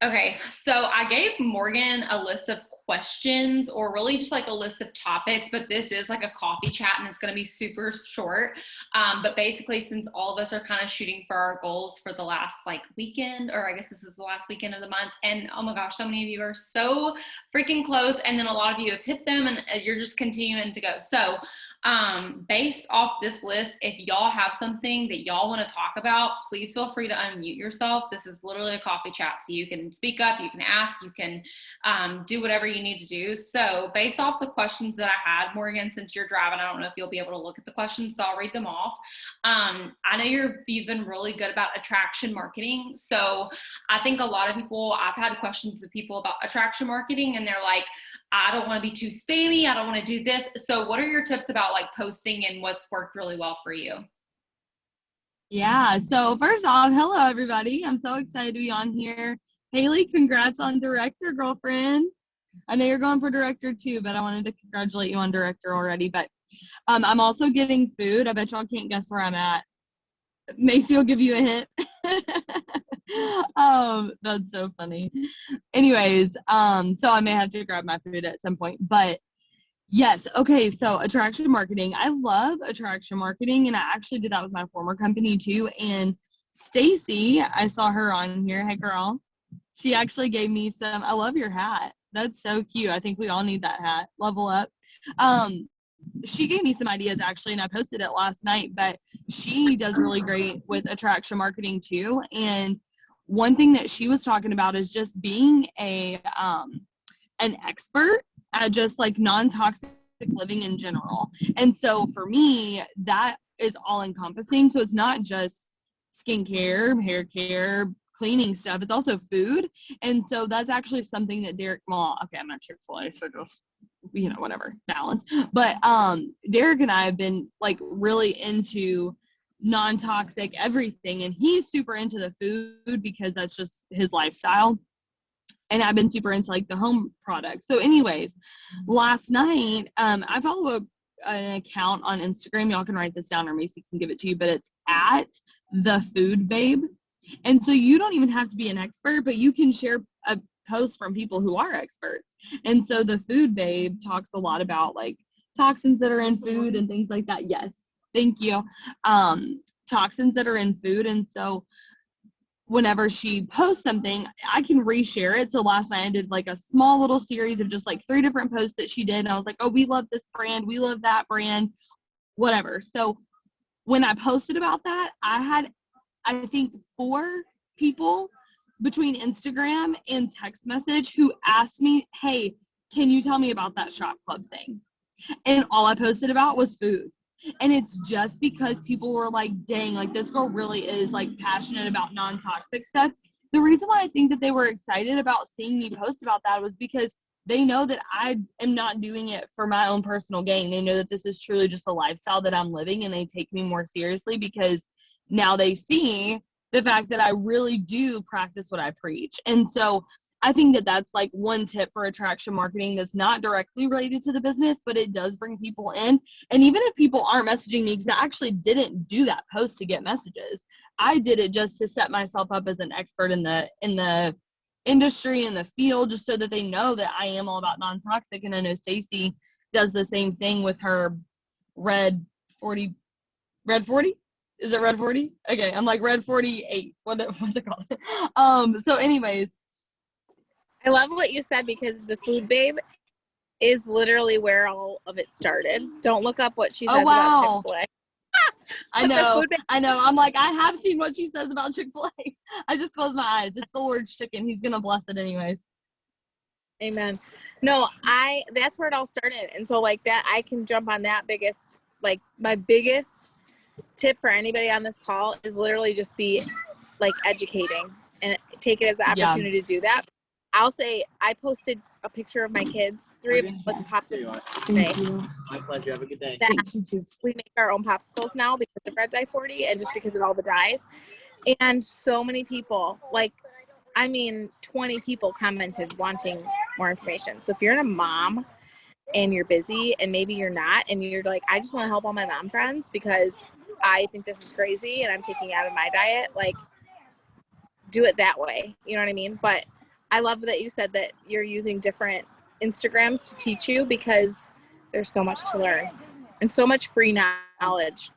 Okay, so I gave Morgan a list of questions or really just like a list of topics, but this is like a coffee chat and it's going to be super short. But basically, since all of us are kind of shooting for our goals for the last like weekend, or I guess this is the last weekend of the month, and oh my gosh, so many of you are so freaking close, and then a lot of you have hit them and you're just continuing to go. So, based off this list, if y'all have something that y'all want to talk about, please feel free to unmute yourself. This is literally a coffee chat, so you can speak up, you can ask, you can do whatever you need to do. So based off the questions that I had, Morgan, since you're driving, I don't know if you'll be able to look at the questions, so I'll read them off. I know you've been really good about attraction marketing. So I think a lot of people, I've had questions with people about attraction marketing and they're like, I don't want to be too spammy. I don't want to do this. So what are your tips about like posting and what's worked really well for you? Yeah, so first off, hello everybody. I'm so excited to be on here. Haley, congrats on director, girlfriend. I know you're going for director too, but I wanted to congratulate you on director already. But I'm also getting food. I bet y'all can't guess where I'm at. Macy will give you a hint. That's so funny. Anyways, so I may have to grab my food at some point, but yes. Okay. So attraction marketing. I love attraction marketing, and I actually did that with my former company too. And Stacy, I saw her on here. Hey, girl. She actually gave me some. I love your hat. That's so cute. I think we all need that hat. Level up. She gave me some ideas actually, and I posted it last night. But she does really great with attraction marketing too. And one thing that she was talking about is just being an expert at just like non-toxic living in general. And so for me, that is all encompassing. So it's not just skincare, hair care, cleaning stuff. It's also food. And so that's actually something that Derek Mall, okay, I'm not Chick-fil-A, so just, whatever, balance. But Derek and I have been like really into non-toxic everything. And he's super into the food because that's just his lifestyle. And I've been super into like the home products. So anyways, last night, I follow an account on Instagram. Y'all can write this down or Macy can give it to you, but it's at the Food Babe. And so you don't even have to be an expert, but you can share a post from people who are experts. And so the Food Babe talks a lot about like toxins that are in food and things like that. Yes, thank you. Toxins that are in food. And so whenever she posts something, I can reshare it. So last night I did like a small little series of just like 3 different posts that she did. And I was like, oh, we love this brand. We love that brand, whatever. So when I posted about that, I had, I think, 4 people between Instagram and text message who asked me, hey, can you tell me about that shop club thing? And all I posted about was food. And it's just because people were like, dang, like this girl really is like passionate about non-toxic stuff. The reason why I think that they were excited about seeing me post about that was because they know that I am not doing it for my own personal gain. They know that this is truly just a lifestyle that I'm living, and they take me more seriously because now they see the fact that I really do practice what I preach. And so I think that that's like one tip for attraction marketing that's not directly related to the business, but it does bring people in. And even if people aren't messaging me, because I actually didn't do that post to get messages, I did it just to set myself up as an expert in the industry, in the field, just so that they know that I am all about non-toxic. And I know Stacey does the same thing with her Red 40. Is it Red 40? Okay, I'm like Red 48. What's it called? So anyways, I love what you said, because the Food Babe is literally where all of it started. Don't look up what she says about Chick-fil-A. I know. I'm like, I have seen what she says about Chick-fil-A. I just closed my eyes. It's the Lord's chicken. He's going to bless it anyways. Amen. No, that's where it all started. And so like that, I can jump on that my biggest tip for anybody on this call is literally just be like educating and take it as an opportunity to do that. I'll say I posted a picture of my kids, 3 of them with popsicles today. My pleasure. Have a good day. We make our own popsicles now because of Red Dye 40 and just because of all the dyes. And so many people, 20 people commented wanting more information. So if you're a mom and you're busy and maybe you're not, and you're like, I just want to help all my mom friends because I think this is crazy and I'm taking it out of my diet, like do it that way. You know what I mean? But I love that you said that you're using different Instagrams to teach you, because there's so much to learn and so much free knowledge.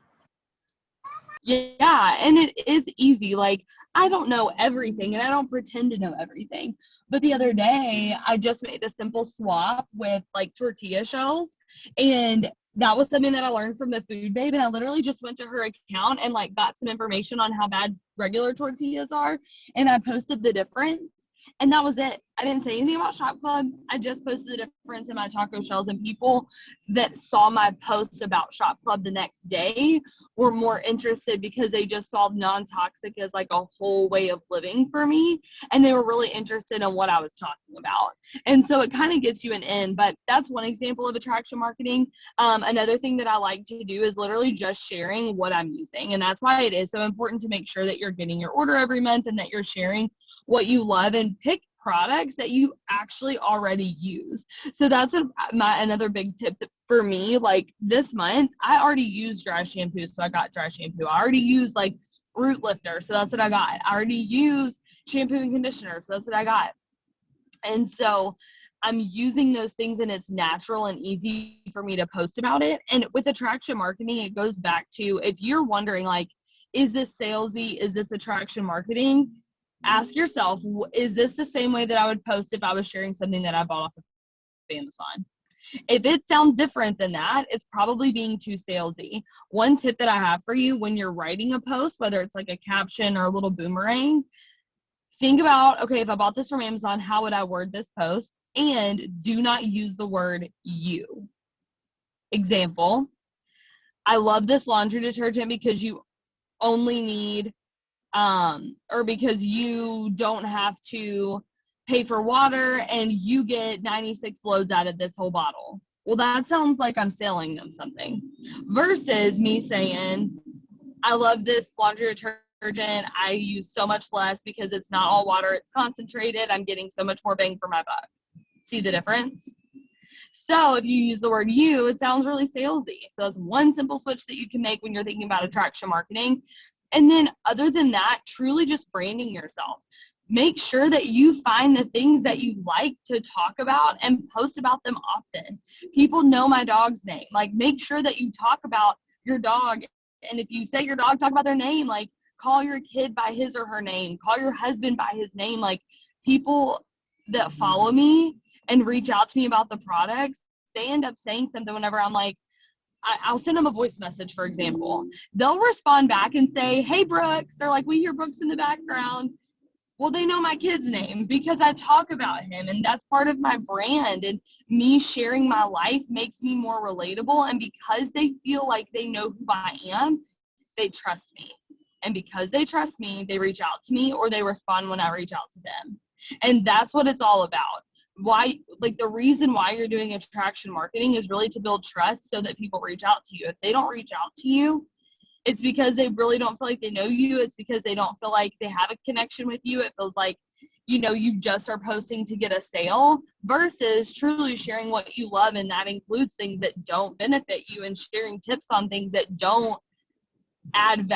Yeah, and it is easy. Like, I don't know everything and I don't pretend to know everything. But the other day, I just made a simple swap with like tortilla shells. And that was something that I learned from the Food Babe. And I literally just went to her account and like got some information on how bad regular tortillas are. And I posted the difference. And that was it. I didn't say anything about Shop Club. I just posted the difference in my taco shells, and people that saw my post about Shop Club the next day were more interested because they just saw non-toxic as like a whole way of living for me. And they were really interested in what I was talking about. And so it kind of gets you an in, but that's one example of attraction marketing. Another thing that I like to do is literally just sharing what I'm using. And that's why it is so important to make sure that you're getting your order every month and that you're sharing what you love, and pick products that you actually already use. So that's another big tip for me. Like this month, I already used dry shampoo, so I got dry shampoo. I already used like root lifter, so that's what I got. I already used shampoo and conditioner, so that's what I got. And so I'm using those things, and it's natural and easy for me to post about it. And with attraction marketing, it goes back to, if you're wondering like, is this salesy? Is this attraction marketing? Ask yourself, is this the same way that I would post if I was sharing something that I bought off of Amazon? If it sounds different than that, it's probably being too salesy. One tip that I have for you when you're writing a post, whether it's like a caption or a little boomerang, think about, okay, if I bought this from Amazon, how would I word this post? And do not use the word you. Example, I love this laundry detergent because you only need or because you don't have to pay for water and you get 96 loads out of this whole bottle. Well, that sounds like I'm selling them something, versus me saying, I love this laundry detergent. I use so much less because it's not all water, it's concentrated. I'm getting so much more bang for my buck. See the difference? So if you use the word you, it sounds really salesy. So that's one simple switch that you can make when you're thinking about attraction marketing. And then other than that, truly just branding yourself. Make sure that you find the things that you like to talk about and post about them often. People know my dog's name. Like, make sure that you talk about your dog. And if you say your dog, talk about their name. Like, call your kid by his or her name. Call your husband by his name. Like, people that follow me and reach out to me about the products, they end up saying something whenever I'm like, I'll send them a voice message, for example. They'll respond back and say, hey, Brooks, or like, we hear Brooks in the background. Well, they know my kid's name because I talk about him, and that's part of my brand. And me sharing my life makes me more relatable. And because they feel like they know who I am, they trust me. And because they trust me, they reach out to me, or they respond when I reach out to them. And that's what it's all about. Why, like, the reason why you're doing attraction marketing is really to build trust so that people reach out to you. If they don't reach out to you, it's because they really don't feel like they know you. It's because they don't feel like they have a connection with you. It feels like, you know, you just are posting to get a sale, versus truly sharing what you love. And that includes things that don't benefit you, and sharing tips on things that don't add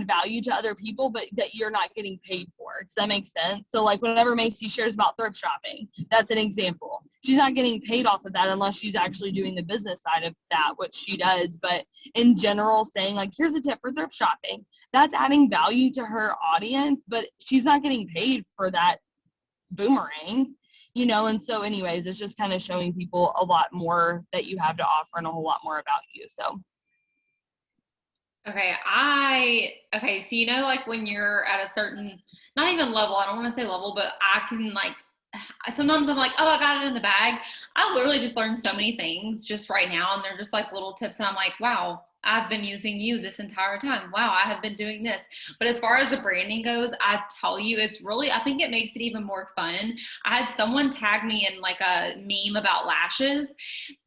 value to other people, but that you're not getting paid for. Does that make sense? So like, whenever Macy shares about thrift shopping, that's an example. She's not getting paid off of that unless she's actually doing the business side of that, which she does. But in general, saying like, here's a tip for thrift shopping, that's adding value to her audience, but she's not getting paid for that boomerang, you know. And so anyways, it's just kind of showing people a lot more that you have to offer and a whole lot more about you. So Okay, so you know, like when you're at a certain, not even level, I don't want to say level, but I can like, sometimes I'm like, oh, I got it in the bag. I literally just learned so many things just right now, and they're just like little tips, and I'm like, wow, I've been using you this entire time. Wow, I have been doing this. But as far as the branding goes, I tell you, it's really, I think it makes it even more fun. I had someone tag me in like a meme about lashes,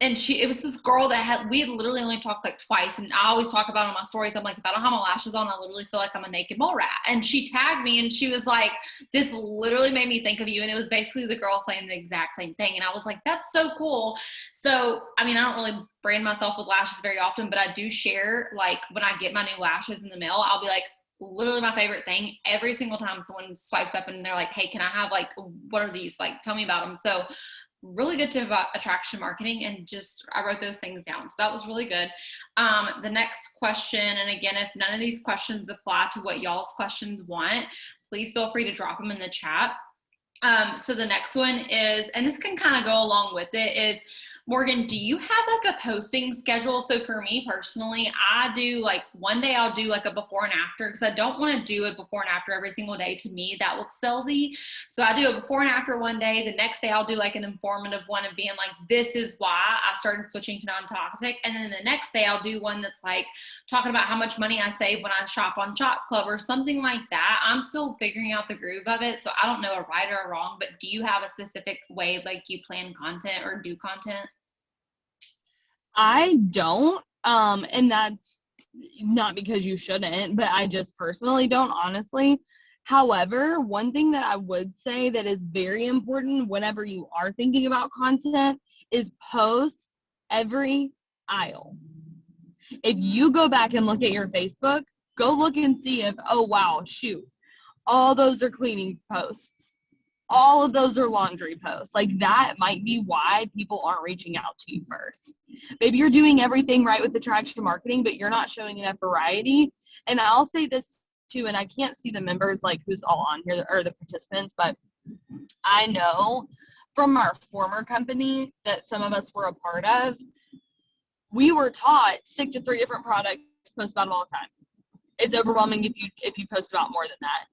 and it was this girl that we had literally only talked like twice, and I always talk about it on my stories. I'm like, if I don't have my lashes on, I literally feel like I'm a naked mole rat. And she tagged me, and she was like, this literally made me think of you. And it was basically the girl saying the exact same thing. And I was like, that's so cool. So, I mean, I don't really brand myself with lashes very often, but I do share, like, when I get my new lashes in the mail, I'll be like, literally my favorite thing. Every single time someone swipes up and they're like, hey, can I have like, what are these? Like, tell me about them. So really good tip about attraction marketing, and just I wrote those things down. So that was really good. The next question, and again, if none of these questions apply to what y'all's questions want, please feel free to drop them in the chat. So the next one is, and this can kind of go along with it, is Morgan, do you have like a posting schedule? So for me personally, I do like one day I'll do like a before and after, because I don't want to do it before and after every single day. To me, that looks salesy. So I do a before and after one day. The next day I'll do like an informative one of being like, this is why I started switching to non-toxic. And then the next day I'll do one that's like talking about how much money I save when I shop on Shop Club or something like that. I'm still figuring out the groove of it. So I don't know a right or a wrong, but do you have a specific way like you plan content or do content? I don't, and that's not because you shouldn't, but I just personally don't, honestly. However, one thing that I would say that is very important whenever you are thinking about content is post every aisle. If you go back and look at your Facebook, go look and see if, oh wow, shoot, all those are cleaning posts. All of those are laundry posts. Like, that might be why people aren't reaching out to you first. Maybe you're doing everything right with attraction marketing, but you're not showing enough variety. And I'll say this too, and I can't see the members, like who's all on here, or the participants, but I know from our former company that some of us were a part of, we were taught stick to 3 different products, post about them all the time. It's overwhelming if you post about more than that.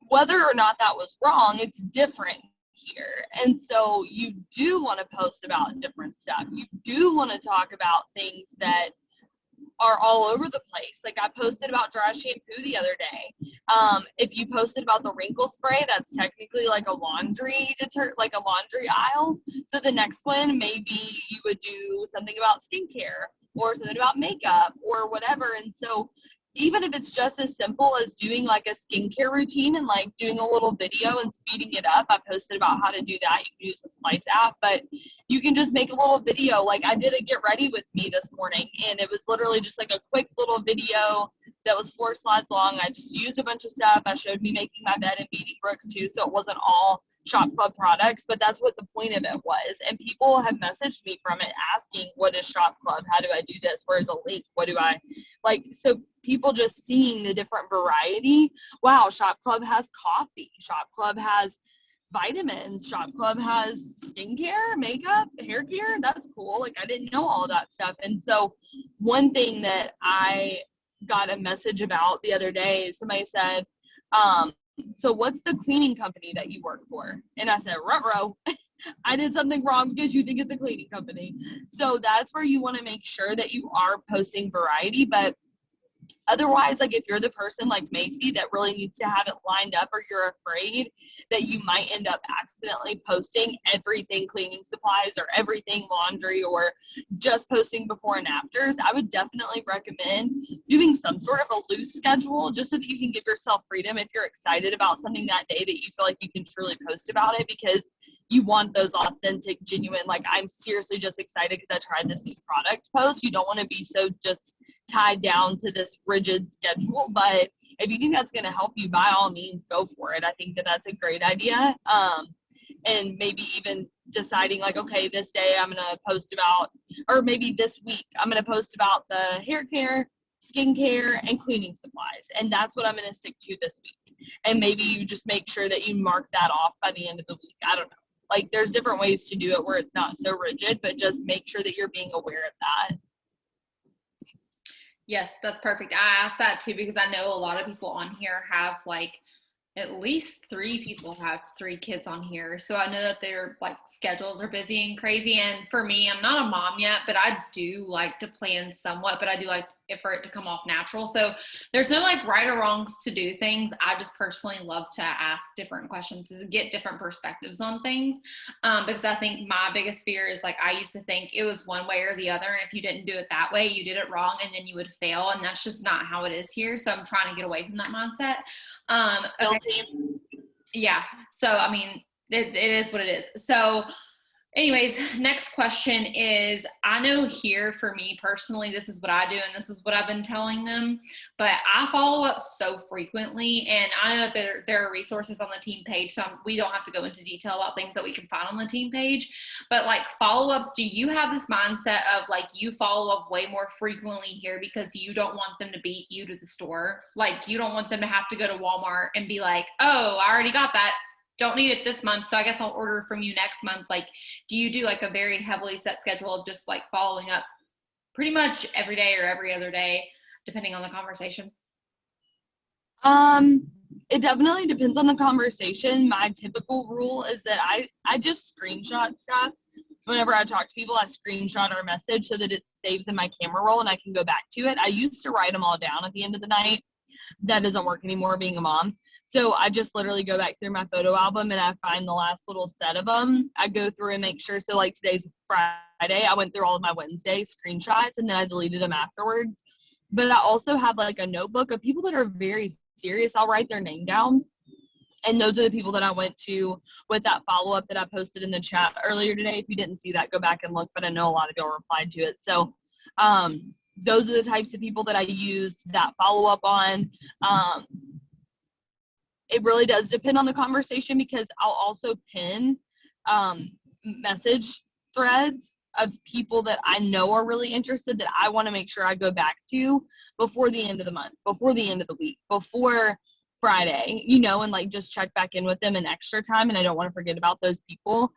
Whether or not that was wrong, it's different here. And so you do want to post about different stuff. You do want to talk about things that are all over the place. Like, I posted about dry shampoo the other day. If you posted about the wrinkle spray, that's technically like a laundry like a laundry aisle. So the next one, maybe you would do something about skincare or something about makeup or whatever. And so even if it's just as simple as doing like a skincare routine and like doing a little video and speeding it up. I posted about how to do that. You can use the Splice app, but you can just make a little video. Like, I did a get ready with me this morning, and it was literally just like a quick little video that was 4 slides long. I just used a bunch of stuff. I showed me making my bed and beating Brooks too, so it wasn't all Shop Club products, but that's what the point of it was. And people have messaged me from it asking, what is Shop Club? How do I do this? Where's a link? What do I like? So people just seeing the different variety. Wow, Shop Club has coffee. Shop Club has vitamins. Shop Club has skincare, makeup, hair care. That's cool. Like, I didn't know all of that stuff. And so one thing that I got a message about the other day, somebody said, so what's the cleaning company that you work for? And I said, ruh-roh. I did something wrong because you think it's a cleaning company. So that's where you want to make sure that you are posting variety. But otherwise, like, if you're the person like Macy that really needs to have it lined up, or you're afraid that you might end up accidentally posting everything cleaning supplies or everything laundry, or just posting before and afters, I would definitely recommend doing some sort of a loose schedule, just so that you can give yourself freedom if you're excited about something that day, that you feel like you can truly post about it, because you want those authentic, genuine, like, I'm seriously just excited because I tried this new product post. You don't want to be so just tied down to this rigid schedule. But if you think that's going to help you, by all means, go for it. I think that that's a great idea. And maybe even deciding like, okay, this day I'm going to post about, or maybe this week I'm going to post about the hair care, skincare, and cleaning supplies. And that's what I'm going to stick to this week. And maybe you just make sure that you mark that off by the end of the week. I don't know. Like, there's different ways to do it where it's not so rigid, but just make sure that you're being aware of that. Yes, that's perfect. I asked that too because I know a lot of people on here have like, at least 3 people have 3 kids on here. So I know that their like schedules are busy and crazy. And for me, I'm not a mom yet, but I do like to plan somewhat, but I do like for it to come off natural. So there's no like right or wrongs to do things. I just personally love to ask different questions to get different perspectives on things. Because I think my biggest fear is like, I used to think it was one way or the other. And if you didn't do it that way, you did it wrong and then you would fail. And that's just not how it is here. So I'm trying to get away from that mindset. Okay. Yeah. So, I mean, it is what it is. So Anyways, next question is, I know here for me personally, this is what I do and this is what I've been telling them, but I follow up so frequently, and I know that there are resources on the team page, so we don't have to go into detail about things that we can find on the team page, but like follow-ups, do you have this mindset of like you follow up way more frequently here because you don't want them to beat you to the store? Like you don't want them to have to go to Walmart and be like, oh, I already got that. Don't need it this month, so I guess I'll order from you next month. Like, do you do like a very heavily set schedule of just like following up pretty much every day or every other day, depending on the conversation? It definitely depends on the conversation. My typical rule is that I just screenshot stuff. Whenever I talk to people, I screenshot our message so that it saves in my camera roll and I can go back to it. I used to write them all down at the end of the night. That doesn't work anymore being a mom. So I just literally go back through my photo album and I find the last little set of them. I go through and make sure. So like today's Friday, I went through all of my Wednesday screenshots and then I deleted them afterwards. But I also have like a notebook of people that are very serious. I'll write their name down. And those are the people that I went to with that follow-up that I posted in the chat earlier today. If you didn't see that, go back and look. But I know a lot of y'all replied to it. So those are the types of people that I use that follow-up on. It really does depend on the conversation because I'll also pin message threads of people that I know are really interested that I want to make sure I go back to before the end of the month, before the end of the week, before Friday, and like just check back in with them in extra time. And I don't want to forget about those people.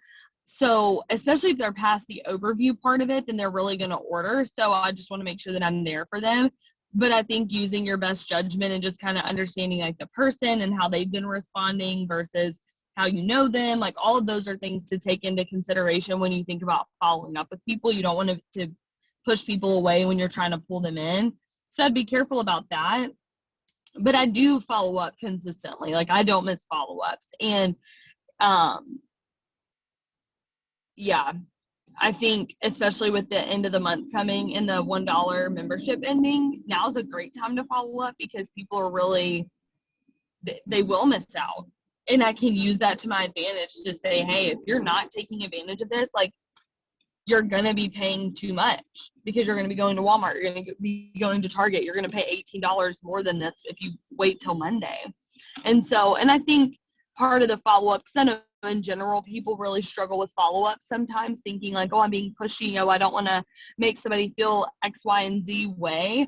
So especially if they're past the overview part of it, then they're really going to order. So I just want to make sure that I'm there for them. But I think using your best judgment and just kind of understanding like the person and how they've been responding versus how you know them, like all of those are things to take into consideration when you think about following up with people. You don't want to push people away when you're trying to pull them in. So I'd be careful about that. But I do follow up consistently. Like I don't miss follow-ups. And yeah, I think especially with the end of the month coming and the $1 membership ending, now is a great time to follow up because people are really, they will miss out. And I can use that to my advantage to say, hey, if you're not taking advantage of this, like you're going to be paying too much because you're going to be going to Walmart. You're going to be going to Target. You're going to pay $18 more than this if you wait till Monday. And I think part of the follow-up, because I know in general, people really struggle with follow-up sometimes thinking like, oh, I'm being pushy. Oh, I don't want to make somebody feel X, Y, and Z way.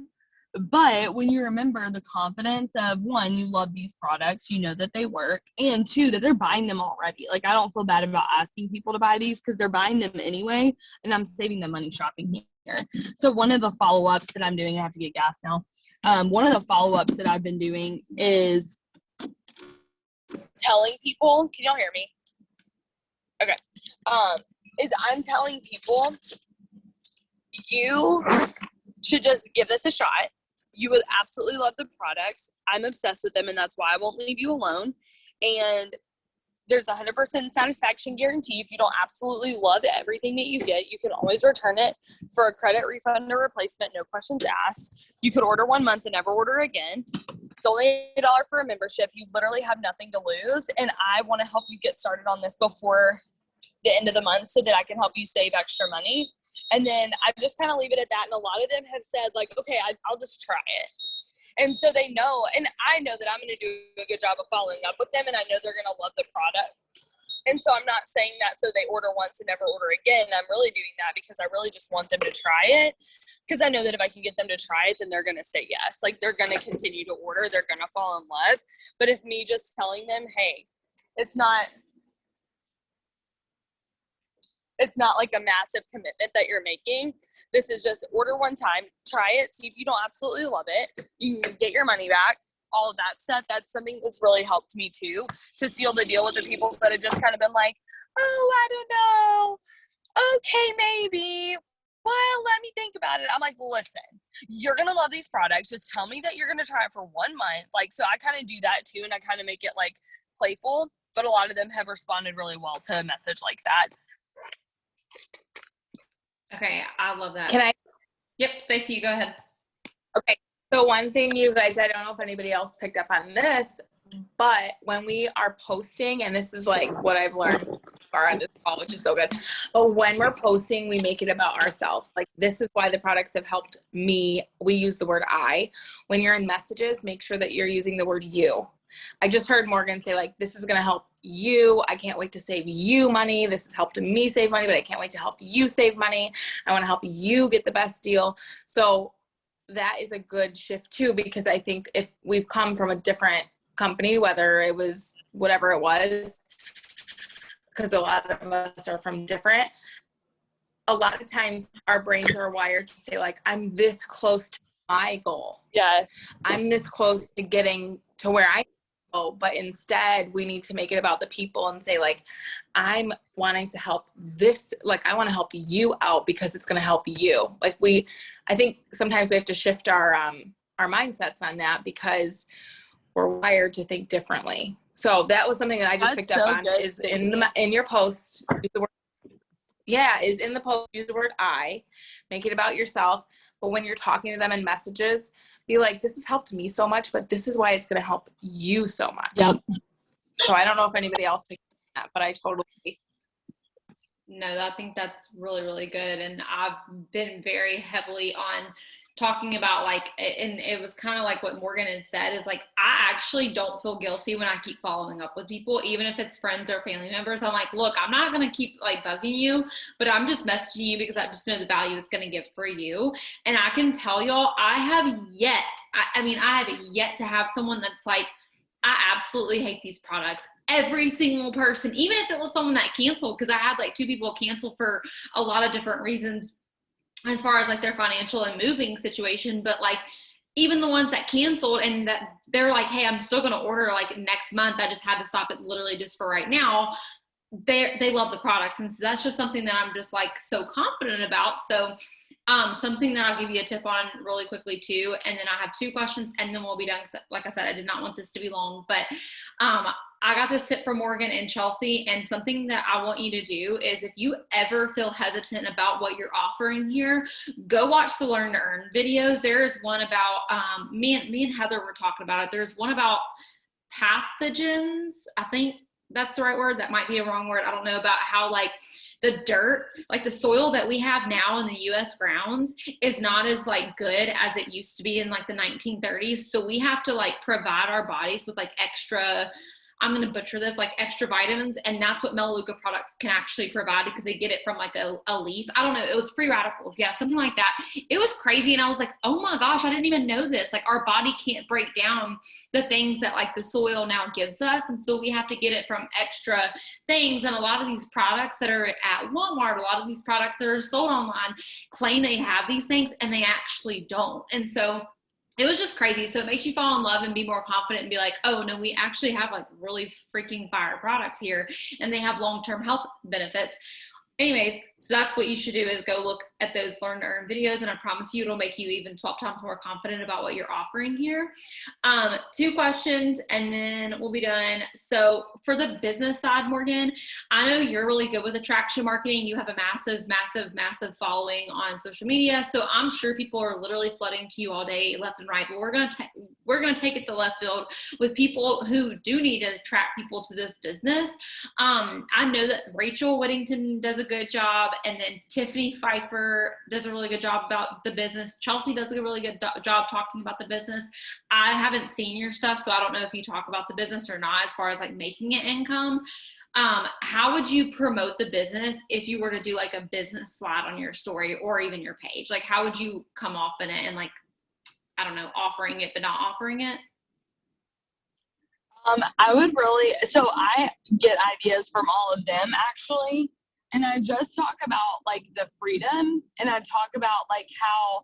But when you remember the confidence of one, you love these products, you know that they work, and two, that they're buying them already. Like I don't feel bad about asking people to buy these because they're buying them anyway, and I'm saving them money shopping here. So one of the follow-ups that I'm doing, I have to get gas now. One of the follow-ups that I've been doing is telling people, can y'all hear me? Okay. Is I'm telling people you should just give this a shot. You would absolutely love the products. I'm obsessed with them, and that's why I won't leave you alone. And there's 100% satisfaction guarantee. If you don't absolutely love everything that you get, you can always return it for a credit refund or replacement, no questions asked. You could order 1 month and never order again. It's only $1 for a membership. You literally have nothing to lose, and I want to help you get started on this before the end of the month so that I can help you save extra money. And then I just kind of leave it at that. And a lot of them have said like, okay, I'll just try it. And so they know, and I know that I'm going to do a good job of following up with them, and I know they're going to love the product. And so I'm not saying that so they order once and never order again. I'm really doing that because I really just want them to try it, because I know that if I can get them to try it, then they're going to say yes. Like they're going to continue to order. They're going to fall in love. But if me just telling them, hey, it's not like a massive commitment that you're making. This is just order one time, try it, see if you don't absolutely love it. You can get your money back, all of that stuff. That's something that's really helped me too, to seal the deal with the people that have just kind of been like, oh, I don't know. Okay, maybe. Well, let me think about it. I'm like, listen, you're going to love these products. Just tell me that you're going to try it for 1 month. Like, so I kind of do that too. And I kind of make it like playful, but a lot of them have responded really well to a message like that. Okay, I love that. Can I? Yep, Stacey, you go ahead. Okay. So one thing, you guys, I don't know if anybody else picked up on this, but when we are posting, and this is like what I've learned far on this call, which is so good. But when we're posting, we make it about ourselves. Like, this is why the products have helped me. We use the word I. When you're in messages, make sure that you're using the word you. I just heard Morgan say, like, this is going to help you. I can't wait to save you money. This has helped me save money, but I can't wait to help you save money. I want to help you get the best deal. So that is a good shift too, because I think if we've come from a different company, whether it was whatever it was, because a lot of us are from different, a lot of times our brains are wired to say, like, I'm this close to my goal. Yes. I'm this close to getting to where I go, but instead we need to make it about the people and say, like, I'm wanting to help this, like, I want to help you out because it's going to help you. Like, I think sometimes we have to shift our mindsets on that because we're wired to think differently. So that was something that I just picked up on, is in your post, use the word, is in the post, use the word I, make it about yourself. But when you're talking to them in messages, be like, this has helped me so much, but this is why it's going to help you so much. Yep. So I don't know if anybody else thinks that, but I totally. No, I think that's really, really good. And I've been very heavily on talking about, like, and it was kind of like what Morgan had said, is like, I actually don't feel guilty when I keep following up with people, even if it's friends or family members. I'm like, look, I'm not going to keep like bugging you, but I'm just messaging you because I just know the value it's going to give for you. And I can tell y'all, I have yet to have someone that's like, I absolutely hate these products. Every single person, even if it was someone that canceled, because I had like 2 people cancel for a lot of different reasons as far as like their financial and moving situation. But like, even the ones that canceled and that they're like, hey, I'm still going to order like next month. I just had to stop it literally just for right now. They love the products. And so that's just something that I'm just like so confident about. So something that I'll give you a tip on really quickly too. And then I have 2 questions and then we'll be done. Like I said, I did not want this to be long, but I got this tip from Morgan and Chelsea, and something that I want you to do is, if you ever feel hesitant about what you're offering here, go watch the Learn to Earn videos. There is one about, me and Heather were talking about it. There's one about pathogens. I think that's the right word. That might be a wrong word. I don't know, about how like the dirt, like the soil that we have now in the US grounds is not as like good as it used to be in like the 1930s. So we have to like provide our bodies with like extra, I'm going to butcher this, like extra vitamins. And that's what Melaleuca products can actually provide, because they get it from like a leaf. I don't know. It was free radicals. Yeah, something like that. It was crazy. And I was like, oh my gosh, I didn't even know this. Like, our body can't break down the things that like the soil now gives us. And so we have to get it from extra things. And a lot of these products that are at Walmart, a lot of these products that are sold online claim they have these things, and they actually don't. And so it was just crazy. So it makes you fall in love and be more confident and be like, oh no, we actually have like really freaking fire products here, and they have long-term health benefits. Anyways, so that's what you should do, is go look at those Learn to Earn videos, and I promise you it'll make you even 12 times more confident about what you're offering here. 2 questions and then we'll be done. So for the business side, Morgan, I know you're really good with attraction marketing. You have a massive following on social media. So I'm sure people are literally flooding to you all day, left and right, but we're gonna take it to left field with people who do need to attract people to this business. I know that Rachel Whittington does a good job, and then Tiffany Pfeiffer does a really good job about the business. Chelsea does a really good job talking about the business. I haven't seen your stuff, so I don't know if you talk about the business or not as far as like making it income. How would you promote the business if you were to do like a business slide on your story or even your page? Like, how would you come off in it and like, I don't know, offering it but not offering it? So I get ideas from all of them actually. And I just talk about like the freedom, and I talk about like how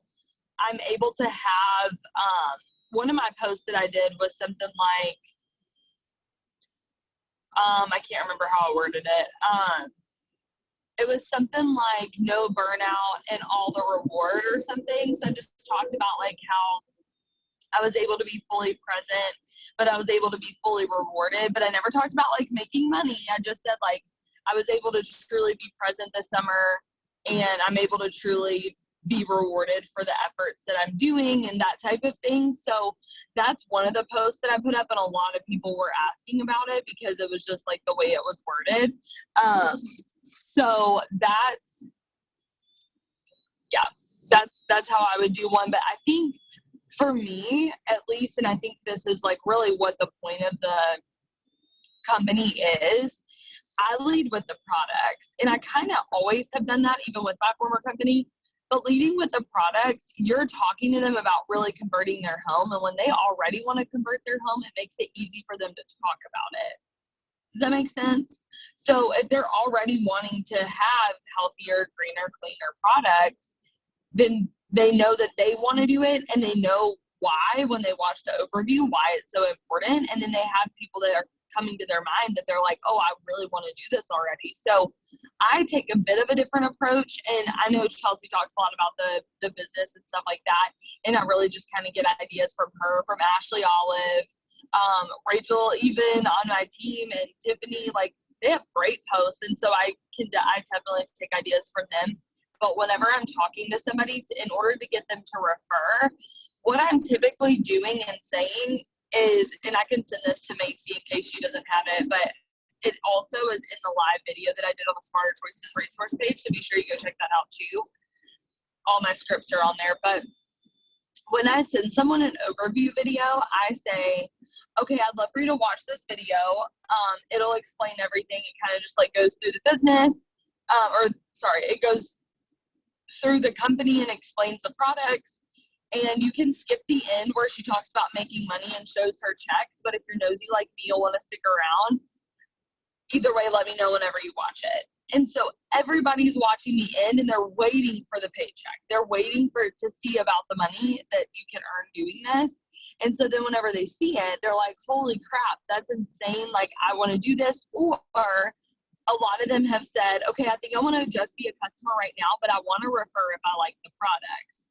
I'm able to have, one of my posts that I did was something like, I can't remember how I worded it. It was something like no burnout and all the reward or something. So I just talked about like how I was able to be fully present, but I was able to be fully rewarded. But I never talked about like making money. I just said like I was able to truly be present this summer, and I'm able to truly be rewarded for the efforts that I'm doing and that type of thing. So that's one of the posts that I put up, and a lot of people were asking about it because it was just like the way it was worded. So that's, yeah, that's how I would do one. But I think for me, at least, and I think this is like really what the point of the company is, I lead with the products. And I kind of always have done that, even with my former company. But leading with the products, you're talking to them about really converting their home. And when they already want to convert their home, it makes it easy for them to talk about it. Does that make sense? So if they're already wanting to have healthier, greener, cleaner products, then they know that they want to do it, and they know why when they watch the overview, why it's so important. And then they have people that are coming to their mind that they're like, oh, I really want to do this already. So I take a bit of a different approach, and I know Chelsea talks a lot about the business and stuff like that, and I really just kind of get ideas from her, from Ashley Olive, Rachel, even on my team, and Tiffany. Like, they have great posts, and so I definitely take ideas from them. But whenever I'm talking to somebody, in order to get them to refer, what I'm typically doing and saying is, and I can send this to Macy in case she doesn't have it, but it also is in the live video that I did on the Smarter Choices resource page, so be sure you go check that out too. All my scripts are on there. But when I send someone an overview video, I say, okay, I'd love for you to watch this video. It'll explain everything. It kind of just like goes through the business, it goes through the company and explains the products. And you can skip the end where she talks about making money and shows her checks. But if you're nosy like me, you'll want to stick around. Either way, let me know whenever you watch it. And so everybody's watching the end, and they're waiting for the paycheck. They're waiting to see about the money that you can earn doing this. And so then whenever they see it, they're like, holy crap, that's insane. Like, I want to do this. Or a lot of them have said, okay, I think I want to just be a customer right now, but I want to refer if I like the products.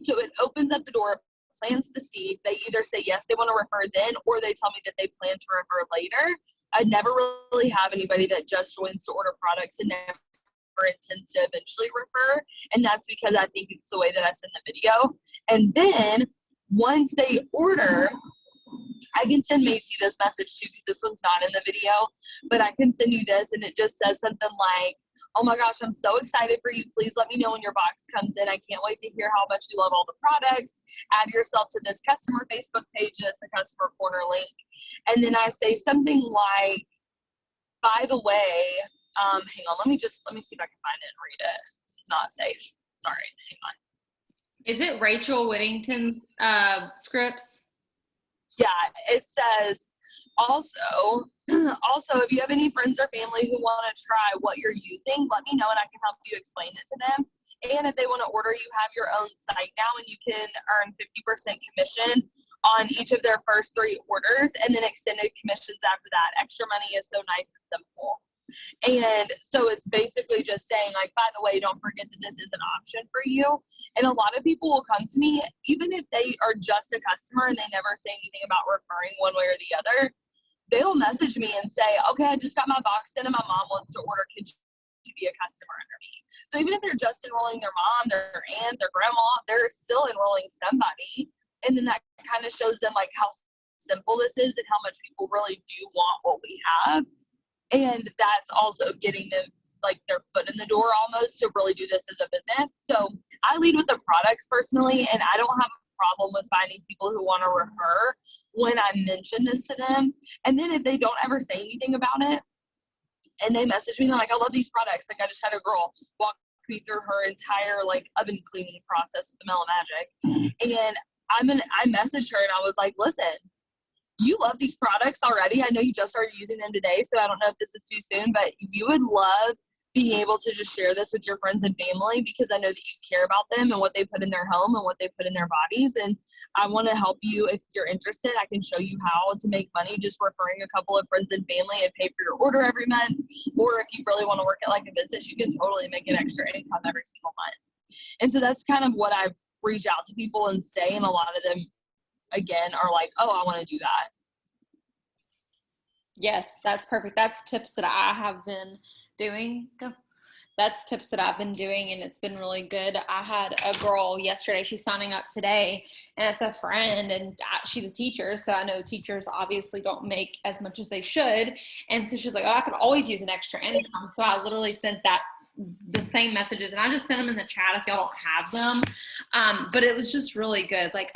So it opens up the door, plants the seed. They either say yes, they want to refer then, or they tell me that they plan to refer later. I never really have anybody that just joins to order products and never intends to eventually refer. And that's because I think it's the way that I send the video. And then once they order, I can send Macy this message too, because this one's not in the video, but I can send you this, and it just says something like, oh my gosh, I'm so excited for you. Please let me know when your box comes in. I can't wait to hear how much you love all the products. Add yourself to this customer Facebook page. That's the customer corner link. And then I say something like, by the way, hang on, let me see if I can find it and read it. This is not safe. Sorry, hang on. Is it Rachel Whittington scripts? Yeah, it says, also, if you have any friends or family who want to try what you're using, let me know and I can help you explain it to them. And if they want to order, you have your own site now, and you can earn 50% commission on each of their first 3 orders, and then extended commissions after that. Extra money is so nice and simple. And so it's basically just saying, like, by the way, don't forget that this is an option for you. And a lot of people will come to me, even if they are just a customer and they never say anything about referring one way or the other. They'll message me and say, okay, I just got my box in and my mom wants to order. Could you be a customer under me? So even if they're just enrolling their mom, their aunt, their grandma, they're still enrolling somebody. And then that kind of shows them like how simple this is and how much people really do want what we have. And that's also getting them like their foot in the door almost to really do this as a business. So I lead with the products personally, and I don't have a problem with finding people who want to refer when I mention this to them. And then if they don't ever say anything about it and they message me, they're like, I love these products. Like, I just had a girl walk me through her entire like oven cleaning process with the Mellow Magic. And I messaged her and I was like, listen, you love these products already. I know you just started using them today, so I don't know if this is too soon, but you would love being able to just share this with your friends and family, because I know that you care about them and what they put in their home and what they put in their bodies. And I want to help you. If you're interested, I can show you how to make money just referring a couple of friends and family and pay for your order every month. Or if you really want to work it like a business, you can totally make an extra income every single month. And so that's kind of what I reach out to people and say, and a lot of them, again, are like, oh, I want to do that. Yes, that's perfect. That's tips that I have been doing. Go. that's tips that I've been doing, and it's been really good. I had a girl yesterday, she's signing up today, and it's a friend, and she's a teacher, so I know teachers obviously don't make as much as they should. And so she's like, oh, I could always use an extra income. So I literally sent the same messages, and I just sent them in the chat if y'all don't have them. But it was just really good. Like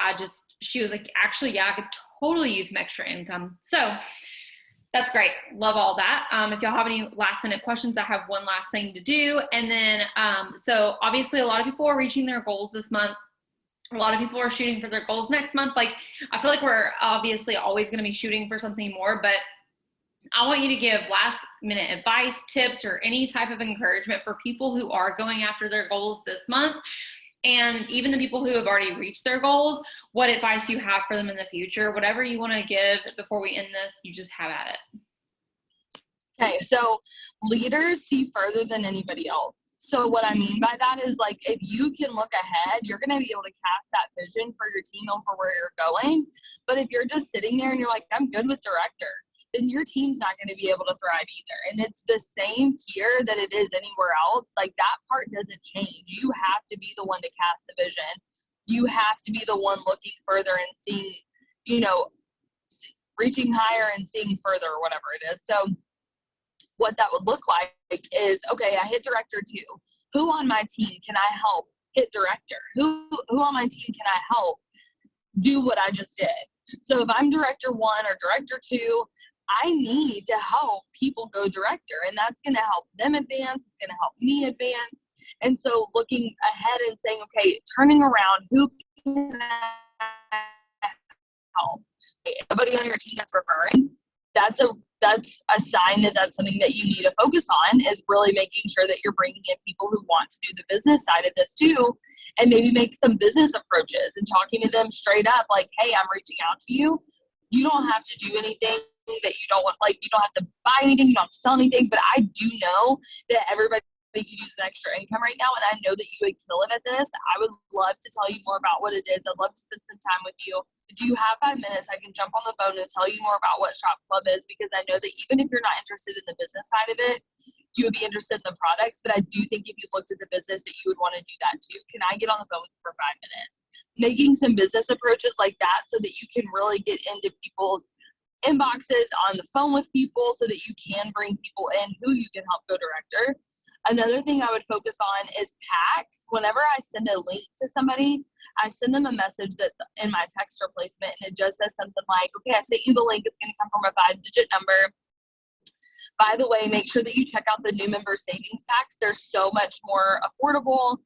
she was like, actually, yeah, I could totally use some extra income. So that's great. Love all that. If y'all have any last minute questions, I have one last thing to do. And then, so obviously a lot of people are reaching their goals this month. A lot of people are shooting for their goals next month. Like, I feel like we're obviously always going to be shooting for something more, but I want you to give last minute advice, tips, or any type of encouragement for people who are going after their goals this month. And even the people who have already reached their goals, what advice you have for them in the future, whatever you want to give before we end this, you just have at it. Okay, so leaders see further than anybody else. So what I mean by that is, like, if you can look ahead, you're going to be able to cast that vision for your team and for where you're going. But if you're just sitting there and you're like, I'm good with director, then your team's not going to be able to thrive either. And it's the same here that it is anywhere else. Like, that part doesn't change. You have to be the one to cast the vision. You have to be the one looking further and seeing, reaching higher and seeing further, or whatever it is. So what that would look like is, okay, I hit director 2. Who on my team can I help hit director? Who on my team can I help do what I just did? So if I'm director 1 or director 2, I need to help people go director, and that's going to help them advance. It's going to help me advance. And so looking ahead and saying, okay, turning around, who can I help? Everybody on your team that's referring, that's a sign that that's something that you need to focus on, is really making sure that you're bringing in people who want to do the business side of this too, and maybe make some business approaches and talking to them straight up, like, hey, I'm reaching out to you. You don't have to do anything that you don't want, like, you don't have to buy anything, you don't have to sell anything, but I do know that everybody could use an extra income right now, and I know that you would kill it at this. I would love to tell you more about what it is. I'd love to spend some time with you. Do you have 5 minutes? I can jump on the phone and tell you more about what Shop Club is, because I know that even if you're not interested in the business side of it, you would be interested in the products. But I do think if you looked at the business that you would want to do that too. Can I get on the phone with you for 5 minutes? Making some business approaches like that so that you can really get into people's inboxes, on the phone with people, so that you can bring people in who you can help go director. Another thing I would focus on is packs. Whenever I send a link to somebody, I send them a message that's in my text replacement, and it just says something like, okay, I sent you the link. It's going to come from a 5-digit number. By the way, make sure that you check out the new member savings packs. They're so much more affordable,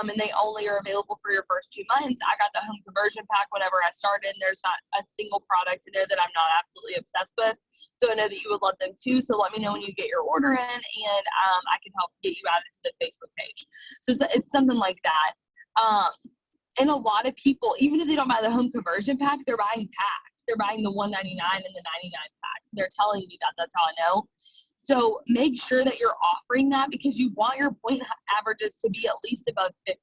and they only are available for your first 2 months. I got the home conversion pack whenever I started. There's not a single product in there that I'm not absolutely obsessed with. So I know that you would love them too. So let me know when you get your order in, and I can help get you added to the Facebook page. So it's something like that. And a lot of people, even if they don't buy the home conversion pack, they're buying packs. They're buying the $199 and the $99 packs. They're telling you that. That's how I know. So make sure that you're offering that, because you want your point averages to be at least above 50.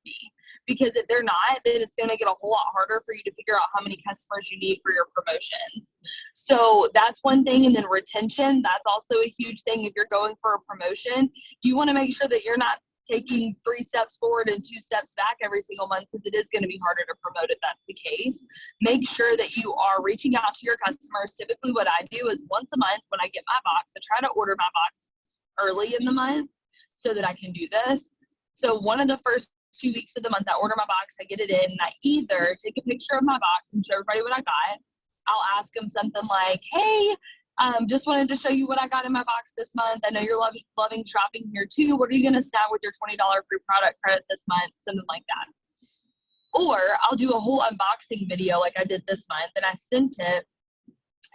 Because if they're not, then it's going to get a whole lot harder for you to figure out how many customers you need for your promotions. So that's one thing. And then retention, that's also a huge thing. If you're going for a promotion, you want to make sure that you're not taking 3 steps forward and 2 steps back every single month, because it is going to be harder to promote if that's the case. Make sure that you are reaching out to your customers. Typically what I do is once a month when I get my box, I try to order my box early in the month so that I can do this. So one of the first 2 weeks of the month, I order my box, I get it in, and I either take a picture of my box and show everybody what I got. I'll ask them something like, hey, just wanted to show you what I got in my box this month. I know you're loving shopping here too. What are you going to snag with your $20 free product credit this month? Something like that. Or I'll do a whole unboxing video like I did this month, and I sent it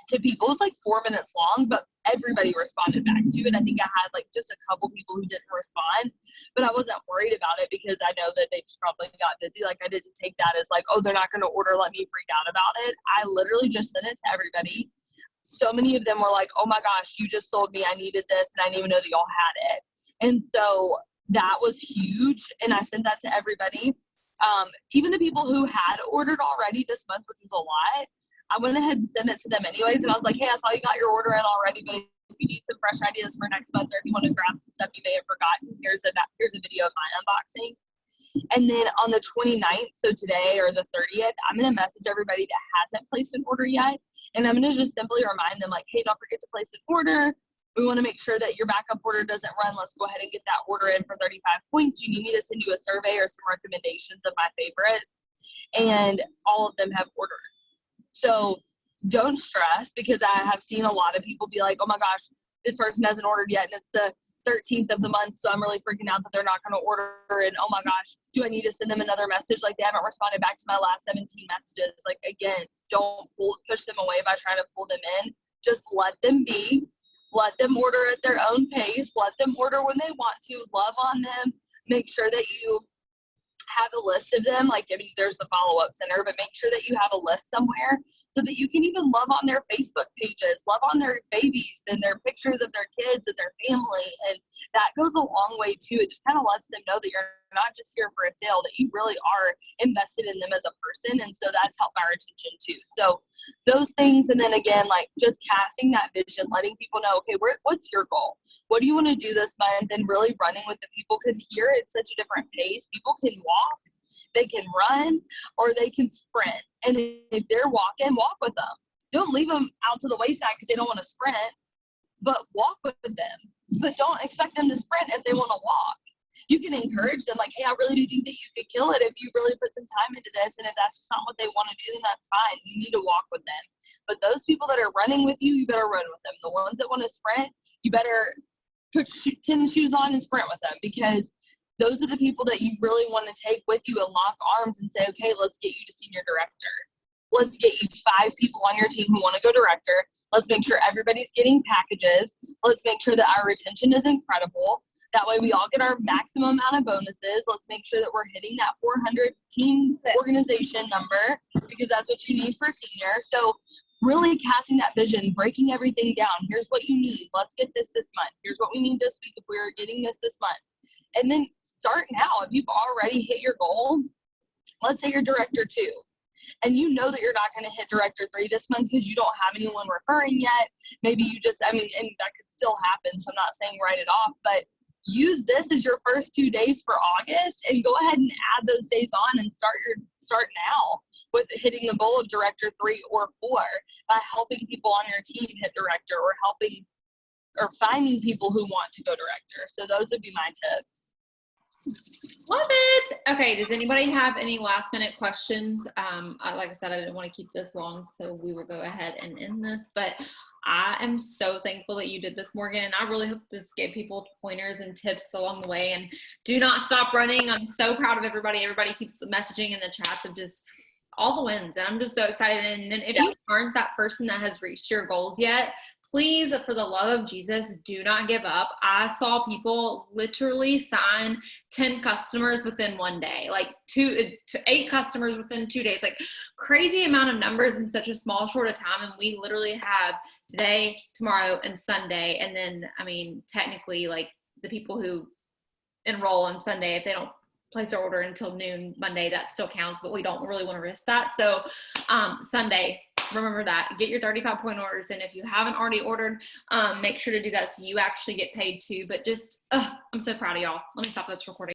to people. It was like 4 minutes long, but everybody responded back to it. I think I had like just a couple people who didn't respond, but I wasn't worried about it because I know that they just probably got busy. Like, I didn't take that as like, oh, they're not going to order, let me freak out about it. I literally just sent it to everybody. So many of them were like, oh my gosh, you just sold me. I needed this, and I didn't even know that y'all had it. And so that was huge. And I sent that to everybody. Even the people who had ordered already this month, which was a lot, I went ahead and sent it to them anyways. And I was like, hey, I saw you got your order in already, but if you need some fresh ideas for next month, or if you want to grab some stuff you may have forgotten, here's a video of my unboxing. And then on the 29th, so today or the 30th, I'm going to message everybody that hasn't placed an order yet. And I'm going to just simply remind them, like, hey, don't forget to place an order. We want to make sure that your backup order doesn't run. Let's go ahead and get that order in for 35 points. You need me to send you a survey or some recommendations of my favorites. And all of them have ordered. So don't stress, because I have seen a lot of people be like, oh my gosh, this person hasn't ordered yet, and it's the 13th of the month, so I'm really freaking out that they're not going to order, and oh my gosh, do I need to send them another message? Like, they haven't responded back to my last 17 messages. Like, again, don't push them away by trying to pull them in. Just let them be. Let them order at their own pace. Let them order when they want to. Love on them. Make sure that you have a list of them. Like, I mean, there's the follow-up center, but make sure that you have a list somewhere so that you can even love on their Facebook pages, love on their babies and their pictures of their kids and their family. And that goes a long way too. It just kind of lets them know that you're not just here for a sale, that you really are invested in them as a person. And so that's helped our attention too. So those things. And then again, like, just casting that vision, letting people know, okay, what's your goal? What do you want to do this month? And really running with the people, because here it's such a different pace. People can walk, they can run, or they can sprint. And if they're walking, walk with them. Don't leave them out to the wayside because they don't want to sprint, but walk with them. But don't expect them to sprint if they want to walk. You can encourage them, like, hey, I really do think that you could kill it if you really put some time into this. And if that's just not what they want to do, then that's fine. You need to walk with them. But those people that are running with you, you better run with them. The ones that want to sprint, you better put tennis shoes on and sprint with them, because those are the people that you really want to take with you and lock arms and say, okay, let's get you to senior director. Let's get you 5 people on your team who want to go director. Let's make sure everybody's getting packages. Let's make sure that our retention is incredible. That way we all get our maximum amount of bonuses. Let's make sure that we're hitting that 400 team organization number, because that's what you need for senior. So really casting that vision, breaking everything down. Here's what you need. Let's get this month. Here's what we need this week if we're getting this month. And then start now. If you've already hit your goal, let's say you're director 2, and you know that you're not going to hit director 3 this month because you don't have anyone referring yet. Maybe you just, I mean, and that could still happen, so I'm not saying write it off, but use this as your first 2 days for August and go ahead and add those days on and start now with hitting the goal of director 3 or 4 by helping people on your team hit director, or helping or finding people who want to go director. So those would be my tips. Love it. Okay, does anybody have any last minute questions? Like I said, I didn't want to keep this long, so we will go ahead and end this, but I am so thankful that you did this, Morgan, and I really hope this gave people pointers and tips along the way. And do not stop running. I'm so proud of everybody. Everybody keeps messaging in the chats of just all the wins, and I'm just so excited. And then if you aren't that person that has reached your goals yet, please, for the love of Jesus, do not give up. I saw people literally sign 10 customers within 1 day, like 2 to 8 customers within 2 days, like crazy amount of numbers in such a small, short of time. And we literally have today, tomorrow, and Sunday. And then, I mean, technically, like, the people who enroll on Sunday, if they don't place their order until noon Monday, that still counts, but we don't really want to risk that. So Sunday, remember that, get your 35 point orders. And if you haven't already ordered, make sure to do that so you actually get paid too. But just, I'm so proud of y'all. Let me stop this recording.